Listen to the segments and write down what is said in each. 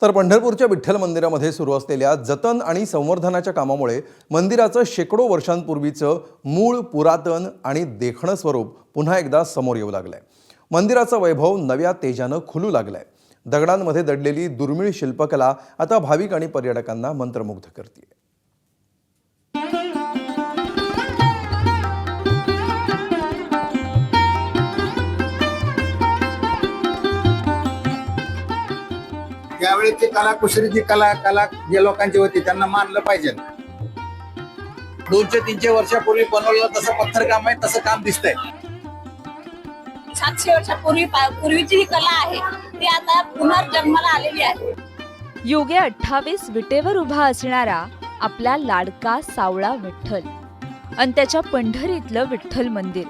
तर पंढरपूरच्या विठ्ठल मंदिरामध्ये सुरू असलेल्या जतन आणि संवर्धनाच्या कामामुळे मंदिराचं शेकडो वर्षांपूर्वीचं मूळ पुरातन आणि देखणं स्वरूप पुन्हा एकदा समोर येऊ लागलंय। मंदिराचं वैभव नव्या तेजानं खुलू लागलंय। दगडांमध्ये दडलेली दुर्मिळ शिल्पकला आता भाविक आणि पर्यटकांना मंत्रमुग्ध करते। त्यावेळेची कला कुशरीची कला जे लोकांची होती त्यांना मानलं पाहिजे। 200-300 वर्षापूर्वी बनवलेलं तसं पत्थरकाम आहे, तसं काम दिसतंय। 700 वर्षापूर्वीची ही कला आहे ती आता पुनर्जन्माला आलेली आहे। योगे 28 विटेवर उभा असणारा आपला लाडका सावळा विठ्ठल आणि त्याच्या पंढरीतलं विठ्ठल मंदिर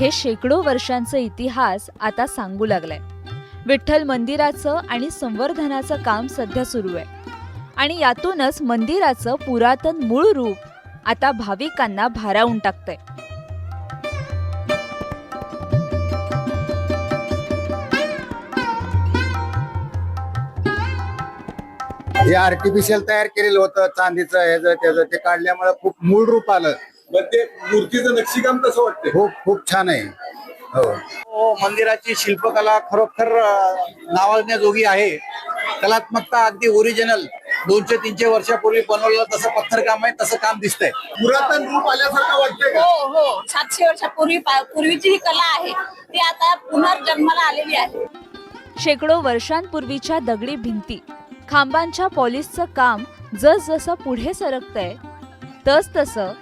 हे शेकडो वर्षांचा इतिहास आता सांगू लागलाय। विठ्ठल मंदिराचं आणि संवर्धनाचं काम सध्या सुरू आहे आणि यातूनच मंदिराचं पुरातन मूळ रूप आता भाविकांना भारावून टाकतंय। हे आर्टिफिशियल तयार केलेलं होतं चांदीचं ह्याचं त्याचं, ते काढल्यामुळे खूप मूळ रूप आलं। पण ते मूर्तीचं नक्षीकाम कसं वाटतंय? खूप छान आहे। हो, मंदिराची शिल्पकला खरोखर नावाजण्याजोगी आहे। कलात्मकता अगदी ओरिजिनल 200-300 वर्षापूर्वी बनवलेलं तसं पत्थरकाम आहे, तसं काम दिसतंय। पुरातन रूप आल्यासारखं वाटतंय का? हो 700 वर्षापूर्वीची ही कला आहे ती आता पुनर्जन्माला आलेली आहे। शेकडो वर्षांपूर्वीच्या दगडी भिंती, खांबांच्या पॉलिशचं काम जसजसं पुढे सरकतंय तसतसं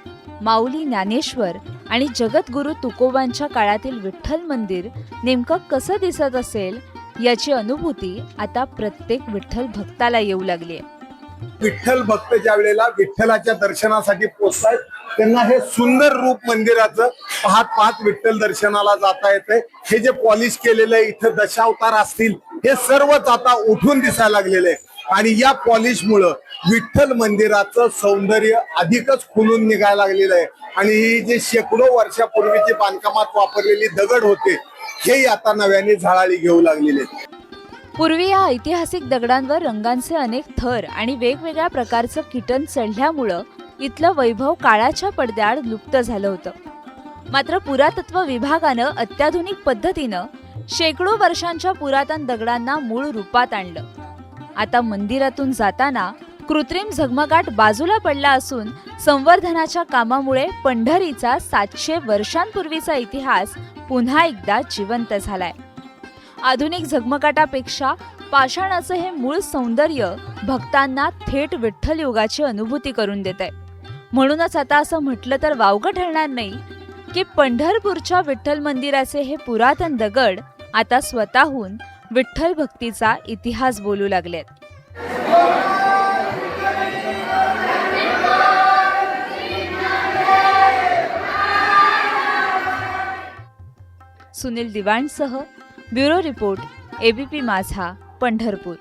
माऊली ज्ञानेश्वर आणि जगद्गुरु तुकोबांच्या काळातील विठ्ठल मंदिर नेमकं कसं दिसत असेल याची अनुभूती आता प्रत्येक विठ्ठल भक्ताला येऊ लागली आहे। विठ्ठल भक्त ज्या वेळेला विठ्ठलाच्या दर्शनासाठी पोहोचतात त्यांना हे सुंदर रूप मंदिराचं पाहत विठ्ठल दर्शनाला जाता येते। हे जे पॉलिश केलेलं आहे, इथं दशावतार असतील, हे सर्वच आता उठून दिसायला लागलेले आहे आणि या पॉलिशमुळं विठ्ठल मंदिराचं सौंदर्य अधिकच खुलून निघायला लागलेलं आहे आणि ही जे शेकडो वर्षापूर्वीची बांधकामात वापरलेली दगड होते हे आता नव्याने झळाळी घेऊ लागलेले आहेत। पूर्वी या ऐतिहासिक दगडांवर रंगांचे अनेक थर आणि वेगवेगळ्या प्रकारचं कीटन चढल्यामुळं इथलं वैभव काळाच्या पडद्याआड लुप्त झालं होतं। मात्र पुरातत्व विभागानं अत्याधुनिक पद्धतीनं शेकडो वर्षांच्या पुरातन दगडांना मूळ रूपात आणलं। आता मंदिरातून जाताना कृत्रिम झगमगाट बाजूला पडला असून संवर्धनाच्या कामामुळे पंढरीचा 700 वर्षांपूर्वीचा इतिहास पुन्हा एकदा जिवंत झालाय। आधुनिक झगमगाटापेक्षा पाषाणाचं हे मूळ सौंदर्य भक्तांना थेट विठ्ठल युगाची अनुभूती करून देतंय। म्हणूनच आता असं म्हटलं तर वावगं ठरणार नाही की पंढरपूरच्या विठ्ठल मंदिराचे हे पुरातन दगड आता स्वतःहून विठ्ठल भक्तीचा इतिहास बोलू लागलेत। सुनील दिवाणसह ब्युरो रिपोर्ट, ABP माझा, पंढरपूर।